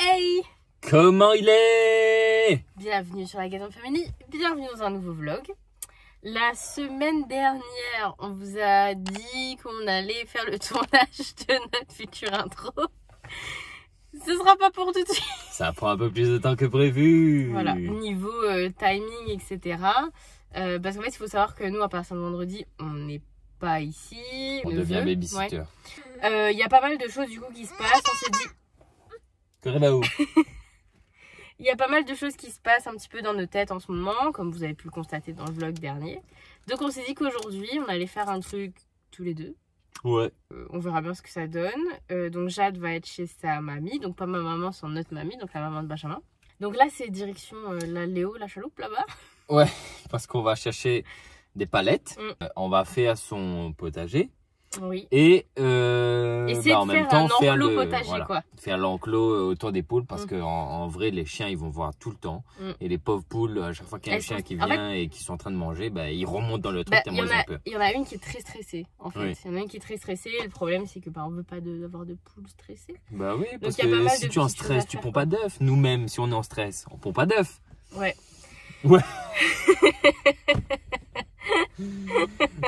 Hey! Comment il est? Bienvenue sur la Gazon Family, bienvenue dans un nouveau vlog. La semaine dernière, on vous a dit qu'on allait faire le tournage de notre future intro. Ce sera pas pour tout de suite. Ça prend un peu plus de temps que prévu. Voilà, niveau timing, etc. Parce qu'en fait, il faut savoir que nous, à partir de vendredi, on n'est pas ici. On devient babysitter. Il y a pas mal de choses du coup qui se passent. On s'est dit... Il y a pas mal de choses qui se passent un petit peu dans nos têtes en ce moment, comme vous avez pu le constater dans le vlog dernier. Donc on s'est dit qu'aujourd'hui, on allait faire un truc tous les deux. Ouais. On verra bien ce que ça donne. Donc Jade va être chez sa mamie, donc pas ma maman, c'est notre mamie, donc la maman de Benjamin. Donc là, c'est direction la Léo, la chaloupe là-bas. Ouais, parce qu'on va chercher des palettes. On va faire son potager. Oui. Et en même temps faire le potager, quoi. Faire l'enclos autour des poules parce que en vrai les chiens ils vont voir tout le temps et les pauvres poules à chaque fois qu'il y a un chien qui vient et qui sont en train de manger, bah, ils remontent dans le truc tellement ils ont peur. Il y en a une qui est très stressée en fait. Il y en a une qui est très stressée et le problème c'est que on veut pas avoir de poules stressées. Bah oui, parce que si tu es en stress tu ponds pas d'œufs. Nous-mêmes si on est en stress on pond pas d'œufs. Ouais.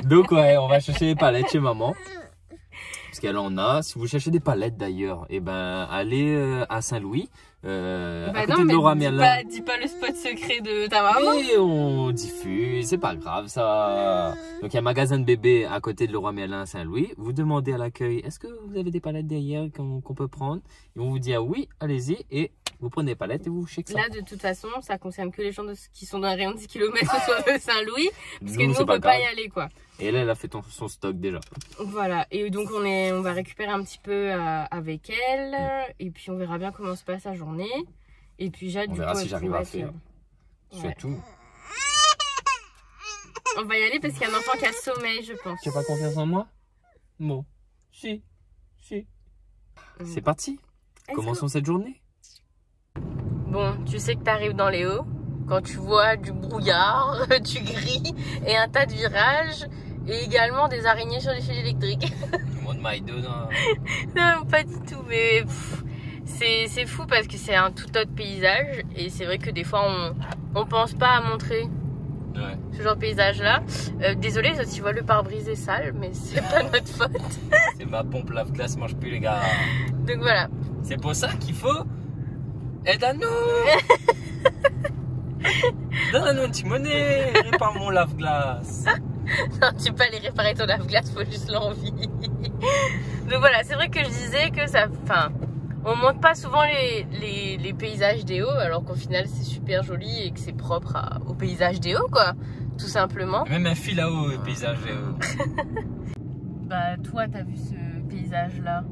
Donc ouais, on va chercher des palettes chez maman. Parce qu'elle en a. Si vous cherchez des palettes d'ailleurs, et ben allez à Saint-Louis. À côté de Laura Merlin. Dis pas le spot secret de ta maman. Et on diffuse, c'est pas grave ça. Donc il y a un magasin de bébés à côté de Laura Merlin à Saint-Louis. Vous demandez à l'accueil, est-ce que vous avez des palettes derrière qu'on peut prendre? Ils vont vous dire oui, allez-y. Et vous prenez des palettes et vous checkez ça. Là, de toute façon, ça concerne que les gens qui sont dans un rayon de 10 km soit de Saint-Louis. Parce que nous, on peut pas y aller, quoi. Et là, elle a fait son stock déjà. Voilà. Et donc, on va récupérer un petit peu avec elle. Et puis, on verra bien comment se passe la journée. Et puis, Jade, on verra si j'arrive à faire. C'est tout. On va y aller parce qu'il y a un enfant qui a sommeil, je pense. Tu n'as pas confiance en moi? Bon. Si. C'est parti. Commençons cette journée. Bon, tu sais que tu arrives dans les hauts, quand tu vois du brouillard, du gris et un tas de virages et également des araignées sur les fils électriques. Le monde Maïdo, non? Non, pas du tout, mais c'est fou parce que c'est un tout autre paysage et c'est vrai que des fois on pense pas à montrer ce genre de paysage là. Désolé si tu vois le pare-brise est sale, mais c'est pas notre faute. C'est ma pompe lave-glace, mange plus les gars. Donc voilà. C'est pour ça qu'il faut... Aide à nous. Donne-nous une petite monnaie. Répare mon lave-glace. Non, tu peux pas aller réparer ton lave-glace, faut juste l'envie. Donc voilà, c'est vrai que je disais que ça... Enfin, on montre pas souvent les paysages des hauts, alors qu'au final c'est super joli et que c'est propre au paysage des hauts, quoi. Tout simplement. Même un fil là-haut, le paysage des hauts. Bah toi, t'as vu ce paysage-là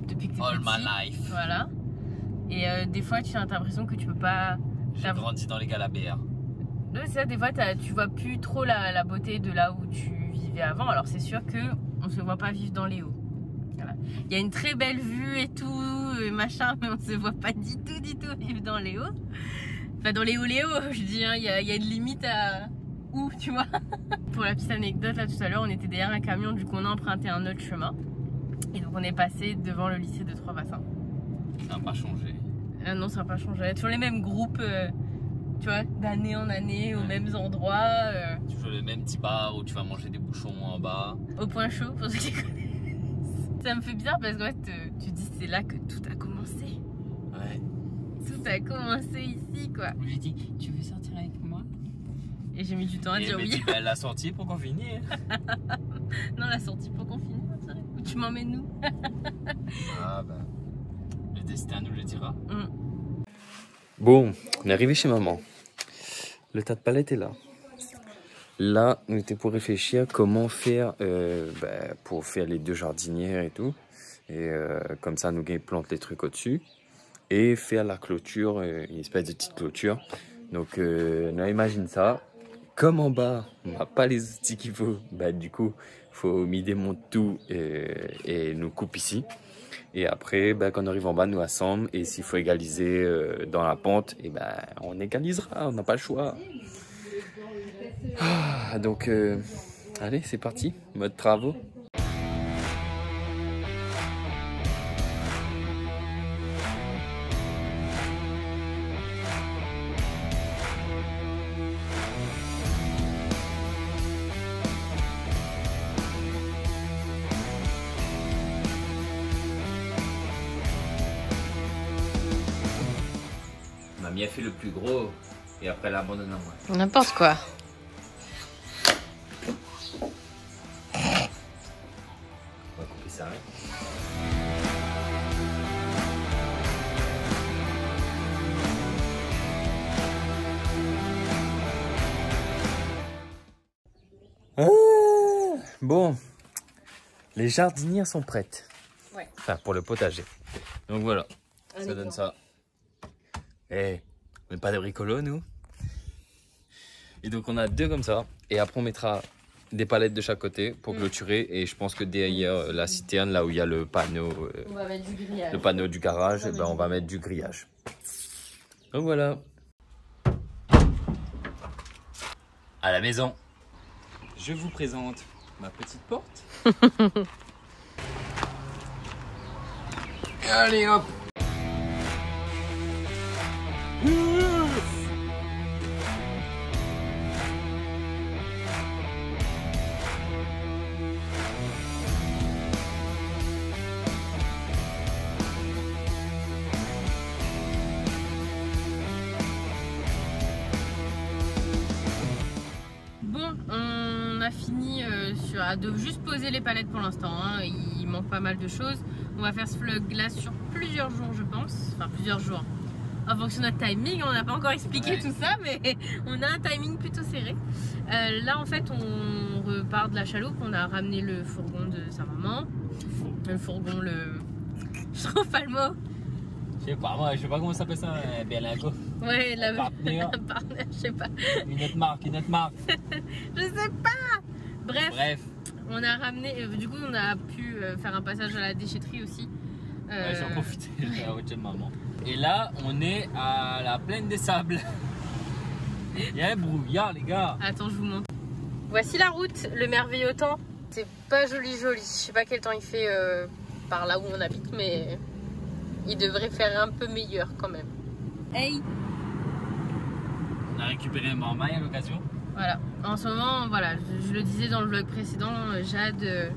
depuis que t'es petit. All my life. Voilà. Et des fois, tu as l'impression que tu peux pas... J'ai grandi dans les Galabert. Non, c'est ça, des fois, tu vois plus trop la beauté de là où tu vivais avant. Alors, c'est sûr qu'on ne se voit pas vivre dans les hauts. Voilà. Il y a une très belle vue et tout, machin, mais on ne se voit pas du tout vivre dans les hauts. Enfin, dans les hauts, je dis, hein, il y a une limite à... Où, tu vois. Pour la petite anecdote, là, tout à l'heure, on était derrière un camion, du coup, on a emprunté un autre chemin. Et donc, on est passé devant le lycée de Trois-Bassins. Ça n'a pas changé. Non, ça n'a pas changé. Toujours les mêmes groupes, tu vois, d'année en année, aux mêmes endroits. Toujours le même petit bar où tu vas manger des bouchons en bas. Au point chaud, pour ceux qui connaissent. Ça me fait bizarre parce que tu dis c'est là que tout a commencé. Ouais. Tout a commencé ici, quoi. J'ai dit, tu veux sortir avec moi? Et j'ai mis du temps à dire oui. Elle l'a sortie pour qu'on finisse. Non, la sortie pour qu'on finisse, où tu m'emmènes nous. Ah bah... Le destin nous le dira. Bon, on est arrivé chez maman. Le tas de palettes est là. Là, on était pour réfléchir comment faire pour faire les deux jardinières et tout. Et comme ça, nous plante les trucs au-dessus. Et faire la clôture, une espèce de petite clôture. Donc, on imagine ça. Comme en bas, on n'a pas les outils qu'il faut. Bah, du coup, il faut mi-démonter tout et nous coupe ici. Et après, quand on arrive en bas, nous assemble. Et s'il faut égaliser dans la pente, et on égalisera. On n'a pas le choix. Donc, allez, c'est parti. Mode travaux. Mia fait le plus gros et après elle abandonne à moi. N'importe quoi. On va couper ça. Bon, les jardinières sont prêtes. Ouais. Enfin, pour le potager. Donc voilà, ça donne ça. Eh, on n'est pas des bricolos, nous. Et donc on a 2 comme ça. Et après on mettra des palettes de chaque côté pour clôturer. Et je pense que derrière la citerne, là où il y a le panneau, on va mettre du grillage. le panneau du garage, ben, on va mettre du grillage. Donc voilà. À la maison, je vous présente ma petite porte. Allez hop. Bon, on a fini de juste poser les palettes pour l'instant. Hein. Il manque pas mal de choses. On va faire ce vlog là sur plusieurs jours, je pense. Enfin, plusieurs jours. En fonction de notre timing, on n'a pas encore expliqué tout ça, mais on a un timing plutôt serré. Là, en fait, on repart de la chaloupe. On a ramené le fourgon de sa maman. Le fourgon, je trouve pas le mot. Je sais pas, moi, je sais pas comment ça s'appelle ça, Berlingo. Ouais, un partenaire, je sais pas. Une autre marque. Je sais pas. Bref. On a ramené, du coup, on a pu faire un passage à la déchetterie aussi. Ouais, j'en profite, j'ai la voiture de maman. Et là, on est à la plaine des sables. Il y a un brouillard, les gars. Attends, je vous montre. Voici la route, le merveilleux temps. C'est pas joli. Je sais pas quel temps il fait par là où on habite, mais il devrait faire un peu meilleur quand même. Hey! On a récupéré un marmaille à l'occasion. Voilà, en ce moment, voilà, je le disais dans le vlog précédent, Jade,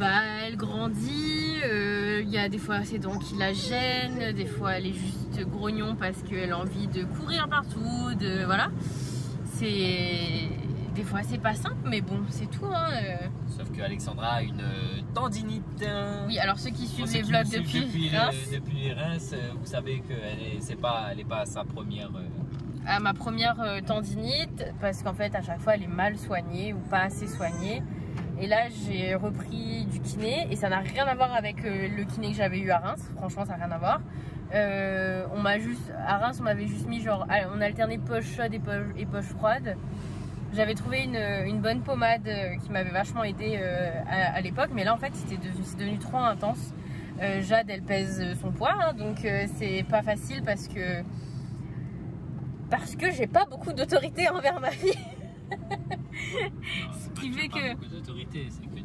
elle grandit, il y a des fois ses dents qui la gênent, des fois elle est juste grognon parce qu'elle a envie de courir partout, voilà. Des fois c'est pas simple, mais bon, c'est tout. Hein. Sauf que Alexandra a une tendinite. Oui, alors ceux qui suivent les vlogs depuis Reims, vous savez qu'elle n'est pas à sa première... à ma première tendinite, parce qu'en fait à chaque fois elle est mal soignée ou pas assez soignée. Et là j'ai repris du kiné et ça n'a rien à voir avec le kiné que j'avais eu à Reims. Franchement ça n'a rien à voir. À Reims on m'avait juste mis genre, on alternait poche chaude et poche froide. J'avais trouvé une bonne pommade qui m'avait vachement aidé à l'époque, mais là en fait c'est devenu trop intense. Jade elle pèse son poids, hein, donc c'est pas facile parce que j'ai pas beaucoup d'autorité envers ma fille. Ce qui fait que... Pas beaucoup d'autorité, c'est que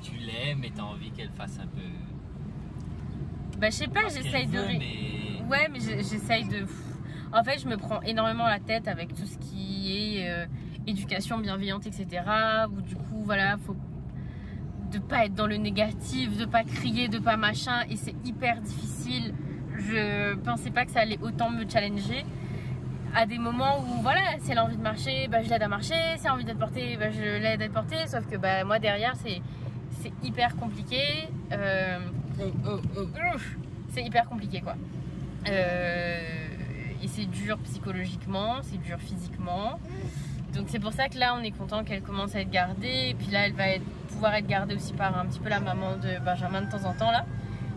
tu l'aimes et t'as envie qu'elle fasse un peu... Bah je sais pas, j'essaye de... Mais... Ouais, mais j'essaye de... En fait, je me prends énormément la tête avec tout ce qui est éducation bienveillante, etc. Où du coup, voilà, faut de pas être dans le négatif, de pas crier, de pas machin. Et c'est hyper difficile. Je pensais pas que ça allait autant me challenger. À des moments où, voilà, si elle a envie de marcher, je l'aide à marcher. Si elle a envie d'être portée, je l'aide à être portée. Sauf que moi, derrière, c'est hyper compliqué. C'est hyper compliqué, quoi. Et c'est dur psychologiquement, c'est dur physiquement. Donc c'est pour ça que là on est content qu'elle commence à être gardée. Et puis là elle va pouvoir être gardée aussi par un petit peu la maman de Benjamin de temps en temps là.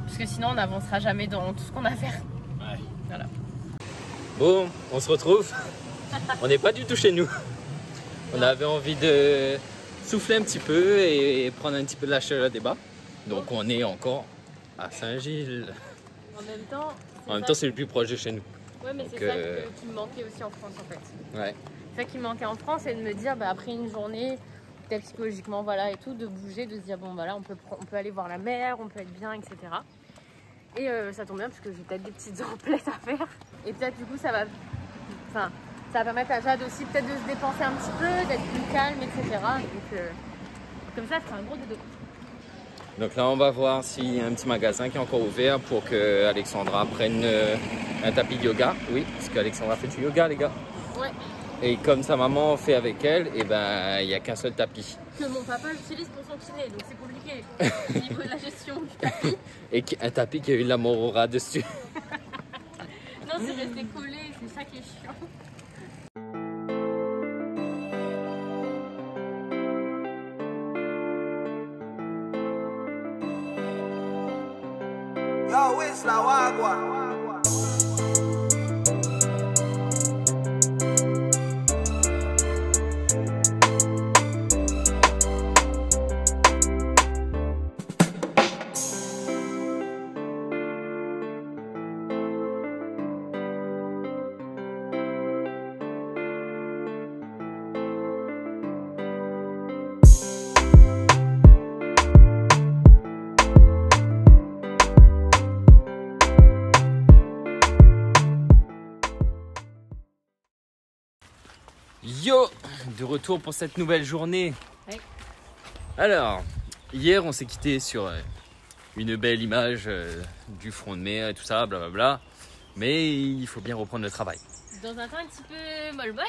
Parce que sinon on n'avancera jamais dans tout ce qu'on a à faire. Ouais. Voilà. Bon, on se retrouve. On n'est pas du tout chez nous. On avait envie de souffler un petit peu et prendre un petit peu de la chaleur des bas. Donc on est encore à Saint-Gilles. En même temps c'est le plus proche de chez nous. Ouais, mais c'est ça qui me manquait aussi en France en fait. Ouais. C'est ça qui me manquait en France, c'est de me dire après une journée, peut-être psychologiquement, voilà, et tout, de bouger, de se dire bon voilà, on peut aller voir la mer, on peut être bien, etc. Et ça tombe bien parce que j'ai peut-être des petites emplettes à faire. Et peut-être du coup ça va permettre à Jade aussi peut-être de se dépenser un petit peu, d'être plus calme, etc. Donc comme ça, elle fera un gros dodo. Donc là, on va voir s'il y a un petit magasin qui est encore ouvert pour que Alexandra prenne un tapis de yoga. Oui, parce qu'Alexandra fait du yoga, les gars. Ouais. Et comme sa maman fait avec elle, et ben il n'y a qu'un seul tapis. Que mon papa l'utilise pour son kiné, donc c'est compliqué au niveau de la gestion du tapis. Et un tapis qui a eu de la morora dessus. Non, c'est resté collé, c'est ça qui est chiant. Yo, it's la wagua. Yo, de retour pour cette nouvelle journée. Oui. Alors, hier on s'est quitté sur une belle image du front de mer et tout ça, blablabla. Mais il faut bien reprendre le travail. Dans un temps un petit peu molle-bolle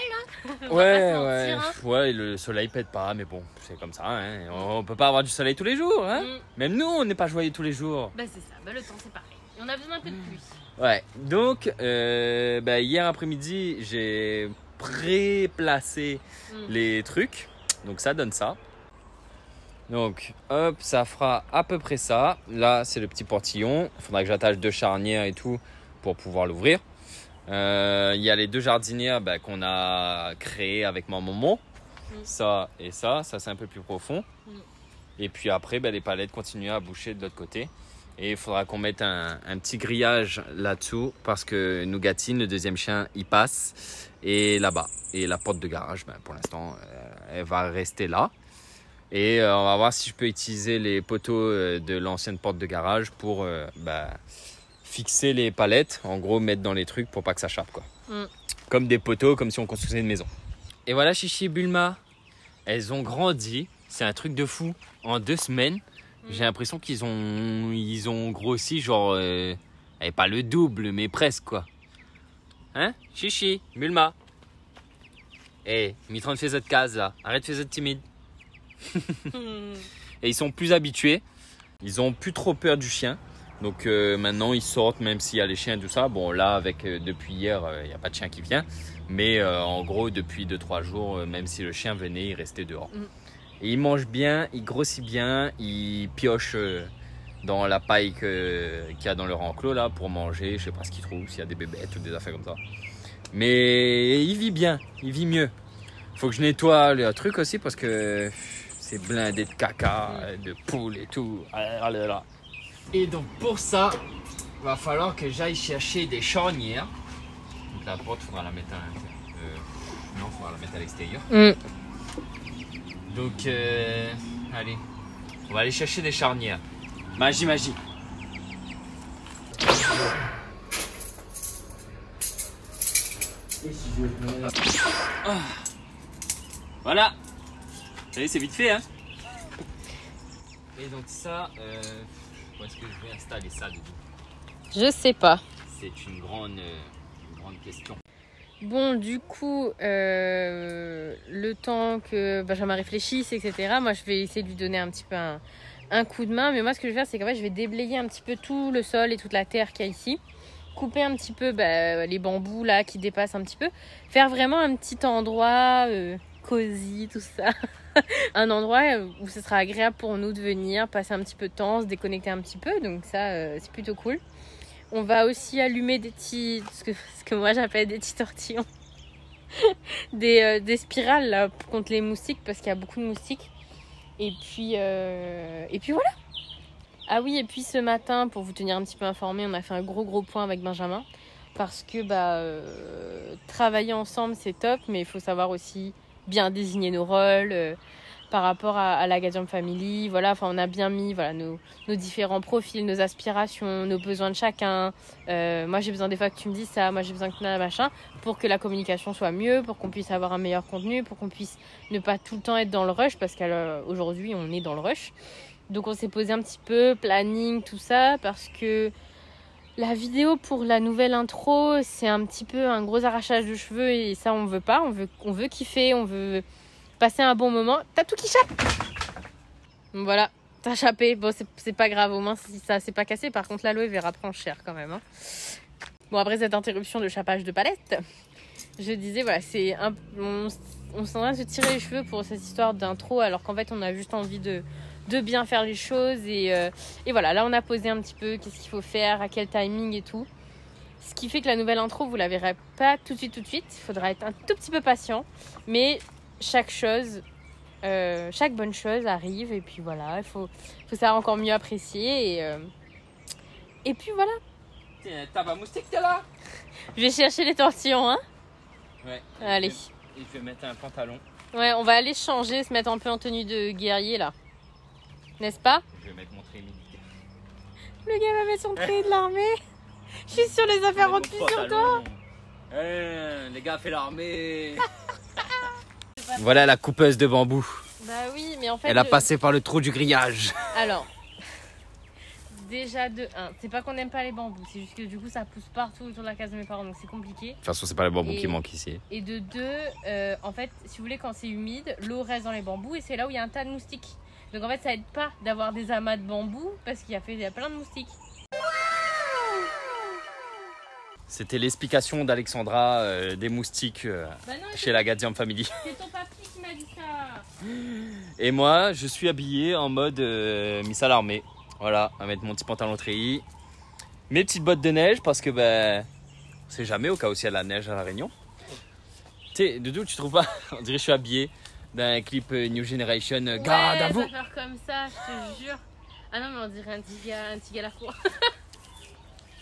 là. Ouais, ouais, le soleil pète pas, mais bon, c'est comme ça. Hein. On peut pas avoir du soleil tous les jours. Hein. Même nous, on n'est pas joyeux tous les jours. Bah c'est ça, bah, le temps c'est pareil. Et on a besoin un peu de pluie. Ouais, donc hier après-midi, j'ai pré-placé les trucs. Donc ça donne ça. Donc hop, ça fera à peu près ça. Là, c'est le petit portillon. Il faudra que j'attache 2 charnières et tout pour pouvoir l'ouvrir. Il y a les 2 jardinières qu'on a créées avec ma maman. Ça et ça c'est un peu plus profond. Et puis après, les palettes continuent à boucher de l'autre côté. Et il faudra qu'on mette un petit grillage là-dessous parce que Nougatine, le deuxième chien, il passe. Et là-bas. Et la porte de garage, pour l'instant, elle va rester là. Et on va voir si je peux utiliser les poteaux de l'ancienne porte de garage pour fixer les palettes. En gros, mettre dans les trucs pour pas que ça chape, quoi. Comme des poteaux, comme si on construisait une maison. Et voilà, Chichi et Bulma, elles ont grandi. C'est un truc de fou. En 2 semaines, j'ai l'impression qu'ils ont grossi, genre, pas le double, mais presque, quoi. Hein, Chichi, Bulma. Eh, Mitran fait cette case là. Arrête de faire cette timide. Et ils sont plus habitués. Ils ont plus trop peur du chien. Donc maintenant ils sortent même s'il y a les chiens et tout ça. Bon là avec depuis hier il n'y a pas de chien qui vient. Mais en gros depuis 2-3 jours même si le chien venait il restait dehors. Et il mange bien, il grossit bien, il pioche dans la paille qu'il y a dans leur enclos là pour manger. Je sais pas ce qu'il trouve, s'il y a des bébêtes ou des affaires comme ça. Mais il vit bien, il vit mieux. Faut que je nettoie le truc aussi parce que c'est blindé de caca, de poules et tout. Et donc pour ça, il va falloir que j'aille chercher des charnières. Donc la porte, il faudra la mettre non, il faudra la mettre à l'extérieur. Donc allez, on va aller chercher des charnières. Magie. Voilà. Vous savez, c'est vite fait, hein. Et donc ça, où est-ce que je vais installer ça du coup? Je sais pas. C'est une grande question. Bon, du coup, le temps que Benjamin réfléchisse, etc., moi, je vais essayer de lui donner un petit peu un coup de main. Mais moi, ce que je vais faire, c'est qu'en fait, je vais déblayer un petit peu tout le sol et toute la terre qu'il y a ici. Couper un petit peu les bambous là qui dépassent un petit peu. Faire vraiment un petit endroit cosy, tout ça. Un endroit où ce sera agréable pour nous de venir, passer un petit peu de temps, se déconnecter un petit peu. Donc ça, c'est plutôt cool. On va aussi allumer des petits, ce que moi j'appelle des petits tortillons. des spirales là, contre les moustiques parce qu'il y a beaucoup de moustiques. Et puis voilà. Ah oui, et puis ce matin, pour vous tenir un petit peu informé, on a fait un gros point avec Benjamin. Parce que travailler ensemble, c'est top, mais il faut savoir aussi bien désigner nos rôles par rapport à la Gadian Family. Voilà, on a bien mis nos différents profils, nos aspirations, nos besoins de chacun. Moi, j'ai besoin des fois que tu me dises ça, moi j'ai besoin que tu machin, pour que la communication soit mieux, pour qu'on puisse avoir un meilleur contenu, pour qu'on puisse ne pas tout le temps être dans le rush, parce qu'aujourd'hui, on est dans le rush. Donc on s'est posé un petit peu, planning, tout ça, parce que la vidéo pour la nouvelle intro, c'est un petit peu un gros arrachage de cheveux et ça on veut pas, on veut kiffer, on veut passer un bon moment. T'as tout qui chape. Voilà, t'as chapé. Bon, c'est pas grave, au moins si ça s'est pas cassé. Par contre, l'aloe vera prend cher quand même. Hein. Bon, après cette interruption de chapage de palette, je disais, voilà, on s'en va se tirer les cheveux pour cette histoire d'intro, alors qu'en fait, on a juste envie de bien faire les choses. Et voilà, là, on a posé un petit peu qu'est-ce qu'il faut faire, à quel timing et tout. Ce qui fait que la nouvelle intro, vous la verrez pas tout de suite. Il faudra être un tout petit peu patient. Mais chaque bonne chose arrive. Et puis voilà, il faut savoir encore mieux apprécier. Et puis voilà. T'as pas moustique, t'es là? Je vais chercher les tortillons, hein. Ouais. Allez. Et je vais mettre un pantalon. Ouais, on va aller changer, se mettre un peu en tenue de guerrier là. N'est-ce pas? Je vais mettre mon trait militaire. Le gars va mettre son trait de l'armée. Je suis sûre les affaires rentrent plus sur toi. Les gars, fait l'armée. Voilà la coupeuse de bambou. Bah oui, mais en fait... Elle a passé par le trou du grillage. Alors, déjà de 1, c'est pas qu'on n'aime pas les bambous, c'est juste que du coup ça pousse partout autour de la case de mes parents, donc c'est compliqué. De toute façon, c'est pas les bambous qui manquent ici. Et de 2, en fait, si vous voulez, quand c'est humide, l'eau reste dans les bambous et c'est là où il y a un tas de moustiques. Donc en fait, ça aide pas d'avoir des amas de bambous parce qu'il y a plein de moustiques. C'était l'explication d'Alexandra des moustiques chez la Gadiam Family. C'est ton papy qui m'a dit ça. Et moi, je suis habillé en mode Miss à l'armée. Voilà, à mettre mon petit pantalon treillis, mes petites bottes de neige parce que on sait jamais au cas où il y a de la neige à La Réunion. Tu sais, Doudou, tu trouves pas? On dirait que je suis habillé d'un clip New Generation. Garde à vous. Ouais, ça va faire comme ça, je te jure. Ah non, mais on dirait un petit gars la cour.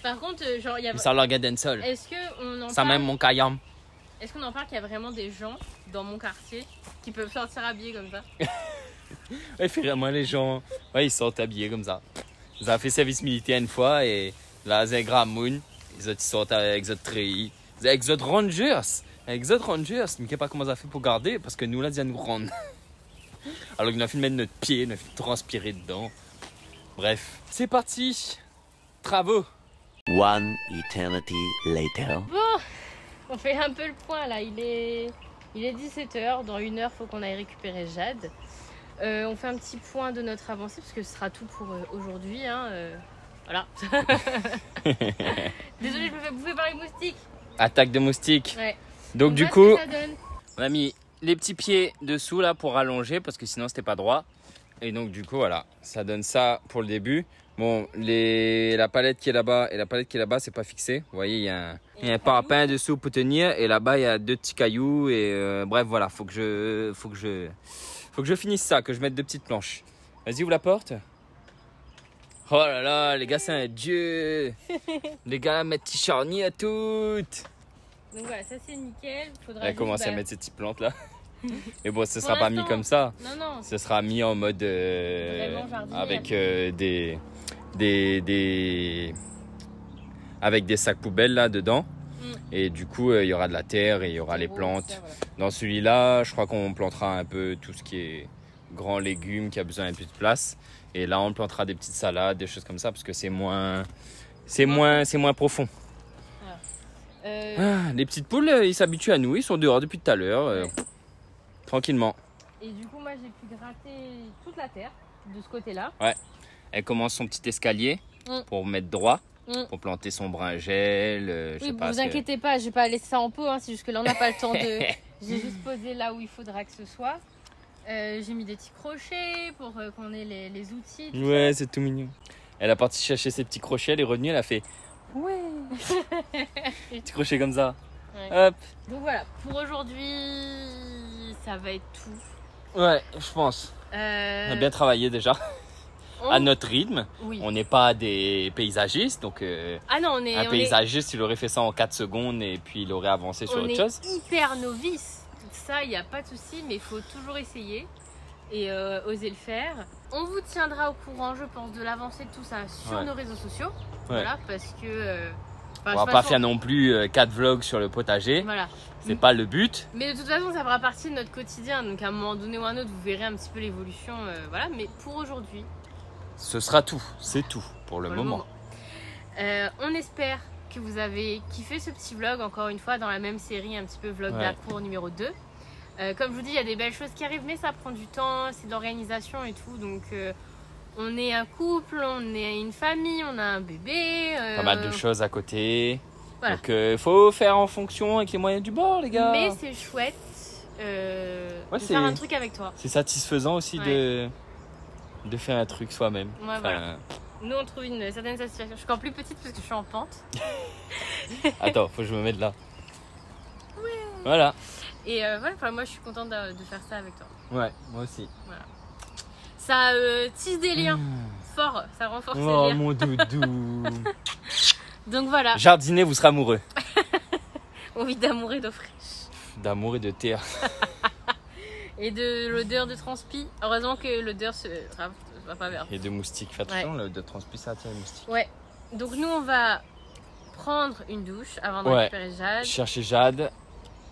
Par contre, genre, il y a... Ça leur garde sol. Est-ce qu'on en Ça parle... même mon kayam. Est-ce qu'on en parle qu'il y a vraiment des gens dans mon quartier qui peuvent sortir habillés comme ça? Ouais, vraiment les gens, ouais, ils sortent habillés comme ça. Ils ont fait service militaire une fois et là, c'est Grand Moon. Ils sortent avec les treillis. Avec les Rangers. Avec les Rangers. Je ne sais pas comment ça fait pour garder parce que nous, là, ils nous rendent. Alors qu'on a fait mettre notre pied, on a fait transpirer dedans. Bref, c'est parti. Travaux. One eternity later. Bon, on fait un peu le point là. Il est 17h. Dans 1 heure, il faut qu'on aille récupérer Jade. On fait un petit point de notre avancée parce que ce sera tout pour aujourd'hui. Hein, voilà. Désolée, je me fais bouffer par les moustiques. Attaque de moustiques. Ouais. Donc du coup, on a mis les petits pieds dessous là pour allonger parce que sinon c'était pas droit. Et donc du coup voilà, ça donne ça pour le début. Bon, la palette qui est là-bas et la palette qui est là-bas, c'est pas fixé. Vous voyez, il y a un parapet dessous pour tenir et là-bas il y a 2 petits cailloux et bref voilà, faut que je finisse ça, que je mette 2 petites planches. Vas-y, ouvre la porte. Oh là là, les gars, c'est un dieu. Les gars, mettent petits charniers à toutes. Donc voilà, ça c'est nickel. Faudra Elle commence à mettre ces petites plantes là. Et bon, ce sera pas mis l'instant, comme ça. Non. Ce sera mis en mode avec avec des sacs poubelles là dedans. Et du coup, il y aura de la terre et il y aura les plantes. Ça, voilà. Dans celui-là, je crois qu'on plantera un peu tout ce qui est grands légumes qui a besoin d'un peu de place. Et là, on plantera des petites salades, des choses comme ça parce que c'est moins profond. Voilà. Les petites poules, ils s'habituent à nous. Ils sont dehors depuis tout à l'heure, tranquillement. Et du coup, moi, j'ai pu gratter toute la terre de ce côté-là. Ouais. Elle commence son petit escalier pour mettre droit. Pour planter son bringel, je sais pas. Vous inquiétez pas, je vais pas laisser ça en pot, hein, c'est juste que là on n'a pas le temps de... J'ai juste posé là où il faudra que ce soit. J'ai mis des petits crochets pour qu'on ait les outils. Ouais, c'est tout mignon. Elle a parti chercher ses petits crochets, elle est revenue, elle a fait... Ouais. Petit crochet comme ça. Ouais. Hop. Donc voilà, pour aujourd'hui, ça va être tout. Ouais, je pense. On a bien travaillé déjà. À notre rythme. Oui. On n'est pas des paysagistes, donc ah non, un paysagiste, il aurait fait ça en 4 secondes et puis il aurait avancé sur autre chose. On est hyper novice. Ça, il n'y a pas de souci, mais il faut toujours essayer et oser le faire. On vous tiendra au courant, je pense, de l'avancée de tout ça sur nos réseaux sociaux. Voilà, parce que... on va pas faire non plus 4 vlogs sur le potager. Voilà. C'est pas le but. Mais de toute façon, ça fera partie de notre quotidien. Donc à un moment donné ou à un autre, vous verrez un petit peu l'évolution. Voilà. Mais pour aujourd'hui, Ce sera tout, c'est tout pour le moment. On espère que vous avez kiffé ce petit vlog, encore une fois dans la même série, un petit peu vlog d'Harcourt numéro 2. Comme je vous dis, il y a des belles choses qui arrivent, mais ça prend du temps, c'est de l'organisation et tout. Donc on est un couple, on est une famille, on a un bébé. Pas mal de choses à côté. Voilà. Donc il faut faire en fonction avec les moyens du bord, les gars. Mais c'est chouette de faire un truc avec toi. C'est satisfaisant aussi de faire un truc soi-même. Ouais, voilà. Nous, on trouve une certaine satisfaction. Je suis encore plus petite parce que je suis en pente. Attends, faut que je me mette là. Ouais. Voilà. Et voilà, moi, je suis contente de faire ça avec toi. Ouais, moi aussi. Voilà. Ça tisse des liens forts, ça renforce les liens. Oh, mon doudou. Donc voilà. Jardiner vous serez amoureux. On vit d'amour et d'eau fraîche. D'amour et de terre. Et de l'odeur de transpi. Heureusement que l'odeur se va pas vers. Et de moustiques. Fais attention, l'odeur de transpi, ça attire les moustiques. Ouais. Donc nous, on va prendre une douche avant de récupérer Jade. Chercher Jade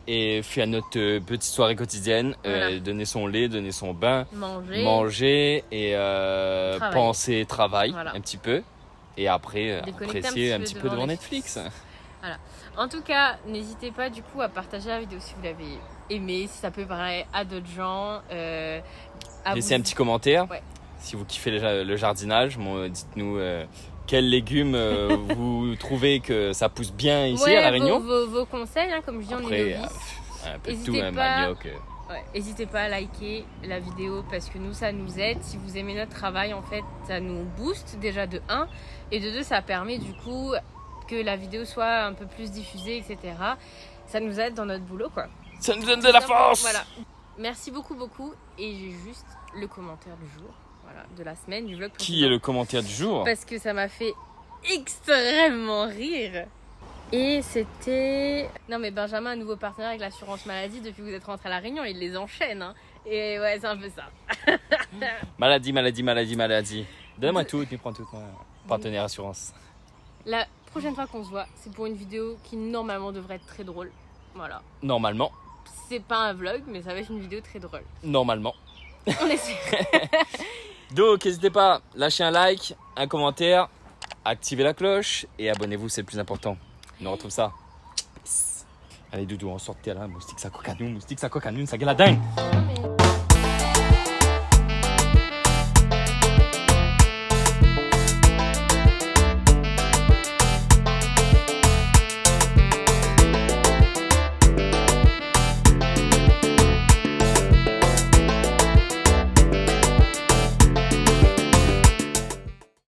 et faire notre petite soirée quotidienne. Voilà. Donner son lait, donner son bain. Manger et penser travail un petit peu. Et après, apprécier un petit peu devant Netflix. Voilà. En tout cas, n'hésitez pas du coup à partager la vidéo si vous l'avez aimée, si ça peut parler à d'autres gens. Laissez un petit commentaire. Si vous kiffez le jardinage, dites-nous quels légumes vous trouvez que ça pousse bien ici à La Réunion. Vos conseils, hein, comme je dis, on est novices. Un peu de tout, un manioc. N'hésitez pas à liker la vidéo parce que nous, ça nous aide. Si vous aimez notre travail, en fait, ça nous booste déjà de 1. Et de 2, ça permet du coup que la vidéo soit un peu plus diffusée, etc. Ça nous aide dans notre boulot, quoi. Ça nous donne de la force. Voilà. Merci beaucoup. Et j'ai juste le commentaire du jour, de la semaine, du vlog. Qui est le commentaire du jour? Parce que ça m'a fait extrêmement rire. Et c'était... Non mais Benjamin, un nouveau partenaire avec l'assurance maladie depuis que vous êtes rentré à La Réunion, il les enchaîne. Hein. Et ouais, c'est un peu ça. Maladie. Donne-moi tout et puis prends tout. Partenaire assurance. La prochaine fois qu'on se voit, c'est pour une vidéo qui normalement devrait être très drôle. Voilà. Normalement. C'est pas un vlog, mais ça va être une vidéo très drôle. Normalement. On essaie. Donc n'hésitez pas, lâchez un like, un commentaire, activez la cloche et abonnez-vous, c'est le plus important. On retrouve ça. Allez Doudou, on sort de là, moustique ça coque à nous, ça gueule la dingue.